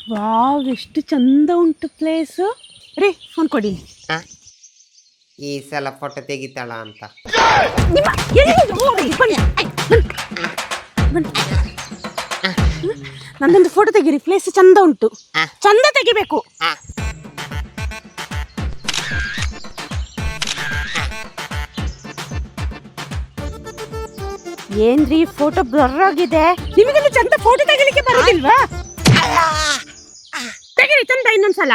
Wow, ಎಷ್ಟು ಚಂದ ಉಂಟು ಪ್ಲೇಸ್. ರೀ ಫೋನ್ ಕೊಡಿ. ಈ ಸಲ ಫೋಟೋ ತೆಗಿತಾಳ ಅಂತ. ನಂದೊಂದು ಫೋಟೋ ತೆಗೀರಿ, ಪ್ಲೇಸ್ ಚಂದ ಉಂಟು. ಚಂದ ತೆಗಿಬೇಕು. ಏನ್ರಿ ಫೋಟೋ ಬ್ಲರ್ ಆಗಿದೆ. ನಿಮಗೆಲ್ಲ ಚಂದ ಫೋಟೋ ತೆಗಿಲಿಕ್ಕೆ ಬರುದಿಲ್ವಾ? ತೆಗಿರಿ ಚಂದ ಇನ್ನೊಂದ್ಸಲ.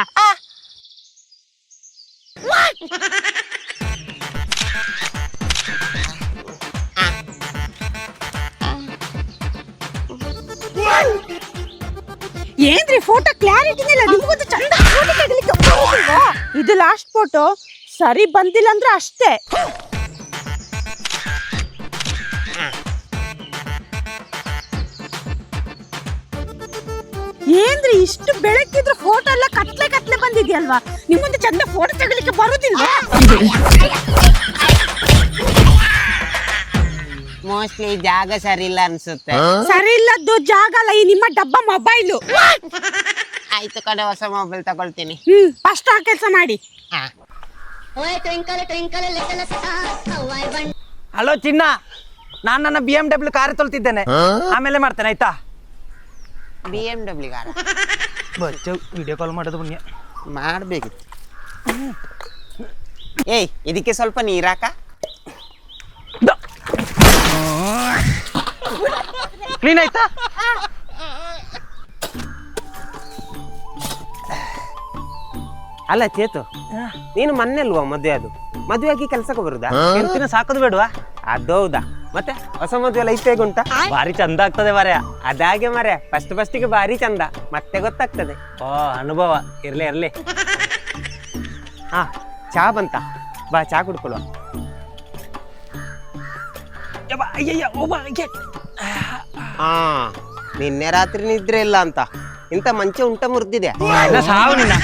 ಏನ್ರಿ ಫೋಟೋ ಕ್ಲಾರಿಟಿನೇ ಇಲ್ಲ. ನಿಮ್ಗೊಂದು ಚಂದ ಫೋಟೋ ತೆಗಿಲಿಕ್ಕೆ ಬರುದಿಲ್ವಾ? ಇದು ಲಾಸ್ಟ್ ಫೋಟೋ. ಸರಿ ಬಂದಿಲ್ಲ ಅಂದ್ರೆ ಅಷ್ಟೇ. ಏನ್ರಿ ಇಷ್ಟು ಬೆಳಕಿದ್ರೆ ಫೋಟೋ ಎಲ್ಲ ಕತ್ಲೆ ಕತ್ಲೆ ಬಂದಿದ್ಯಲ್ವಾ? ನಿಮ್ಮೊಂದು ಚಂದ ಫೋಟೋ ತೆಗಿಲಿಕ್ಕೆ ಬರುದಿಲ್ವಾ? ಮೋಸ್ಟ್ಲಿ ಜಾಗ ಸರಿ ಇಲ್ಲ ಅನ್ಸುತ್ತೆ. ಸರಿ ಇಲ್ಲದ್ದು ಜಾಗ ಅಲ್ಲ, ಈ ನಿಮ್ಮ ಡಬ್ಬ ಮೊಬೈಲು. ಆಯ್ತು ಕಡೆ, ಹೊಸ ಮೊಬೈಲ್ ತಗೊಳ್ತೀನಿ. ಫಸ್ಟ್ ಆ ಕೆಲಸ ಮಾಡಿ. ಹಲೋ ಚಿನ್ನ, ನಾನು ನನ್ನ BMW ಕಾರ್ ತೊಳ್ತಿದ್ದೇನೆ, ಆಮೇಲೆ ಮಾಡ್ತೇನೆ ಆಯ್ತಾ? BMW ಗಾರ ವಿಡಿಯೋ ಕಾಲ್ ಮಾಡೋದು ಪುಣ್ಯ ಮಾಡ್ಬೇಕಿತ್ತು. ಏಯ್, ಇದಕ್ಕೆ ಸ್ವಲ್ಪ ನೀರಾಕ. ಕ್ಲೀನ್ ಆಯ್ತಾ? ಅಲ್ಲ ಚೇತು, ನೀನು ಮೊನ್ನೆ ಅಲ್ವಾ ಮದುವೆ? ಅದು ಮದುವೆ ಆಗಿ ಕೆಲ್ಸಕ್ಕೆ ಬರುದಾ? ಹೆಂಡತಿನ ಸಾಕೋದು ಬೇಡವಾ? ಅದೌದಾ? ಮತ್ತೆ ಹೊಸ ಮದುವೆ ಲೈಫ್ ಹೇಗುಂಟಾ? ಭಾರಿ ಚಂದ ಆಗ್ತದೆ ಮಾರ್ಯ. ಅದಾಗೆ ಮರೆ, ಫಸ್ಟಿಗೆ ಭಾರಿ ಚಂದ, ಮತ್ತೆ ಗೊತ್ತಾಗ್ತದೆ. ಓ, ಅನುಭವ ಇರ್ಲಿ ಇರ್ಲಿ. ಹಾ, ಚಾ ಬಂತ? ಬಾ ಚಾ ಕುಡ್ಕೊಳ್ಳುವ. ಹಾ, ನಿನ್ನೆ ರಾತ್ರಿ ನಿದ್ರೆ ಇಲ್ಲ ಅಂತ ಇಂತ ಮಂಚ ಉಂಟ ಮುರಿದಿದೆ. ಸಾವು ನಿನ್ನ.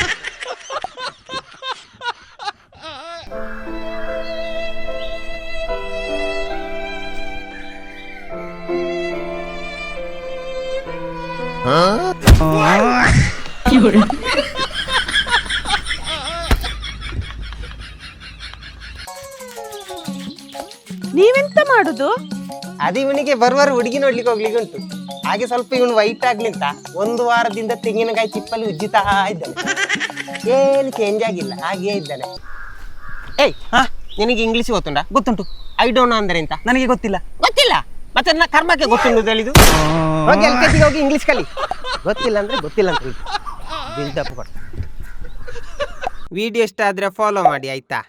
ನೀವೆಂತ ಮಾಡುದು? ಅದು ಇವನಿಗೆ ಬರುವಾರ ಹುಡುಗಿ ನೋಡ್ಲಿಕ್ಕೆ ಹೋಗ್ಲಿಕ್ಕೆ ಉಂಟು. ಹಾಗೆ ಸ್ವಲ್ಪ ಇವನು ವೈಟ್ ಆಗ್ಲಿಂತ 1 ವಾರದಿಂದ ತೆಂಗಿನಕಾಯಿ ಚಿಪ್ಪಲ್ಲಿ ಉಜ್ಜಿತಾ ಇದ್ದಾನೆ. ಏನು ಚೇಂಜ್ ಆಗಿಲ್ಲ, ಹಾಗೇ ಇದ್ದಾನೆ. ಏಯ್, ನಿನಗೆ ಇಂಗ್ಲಿಷ್ ಗೊತ್ತುಂಟಾ? ಗೊತ್ತುಂಟು. ಐ ಡೋಂಟ್ ನೋ ಅಂದ್ರೆ ಎಂತ? ನನಗೆ ಗೊತ್ತಿಲ್ಲ. ಗೊತ್ತಿಲ್ಲ ಮತ್ತೆ ನನ್ನ ಕರ್ಮಕ್ಕೆ ಗೊತ್ತುಂಟು ಹೇಳಿದು. ಹೋಗಿ LKG ಹೋಗಿ ಇಂಗ್ಲಿಷ್ ಕಲಿ. ಗೊತ್ತಿಲ್ಲ ಅಂದ್ರೆ ಗೊತ್ತಿಲ್ಲ ಅಂತ ಹೇಳಿ ಬಿಲ್ಡಪ್ ಕೊಡ್ತಾರೆ. ವಿಡಿಯೋ ಇಷ್ಟ ಆದ್ರೆ ಫಾಲೋ ಮಾಡಿ ಆಯ್ತಾ?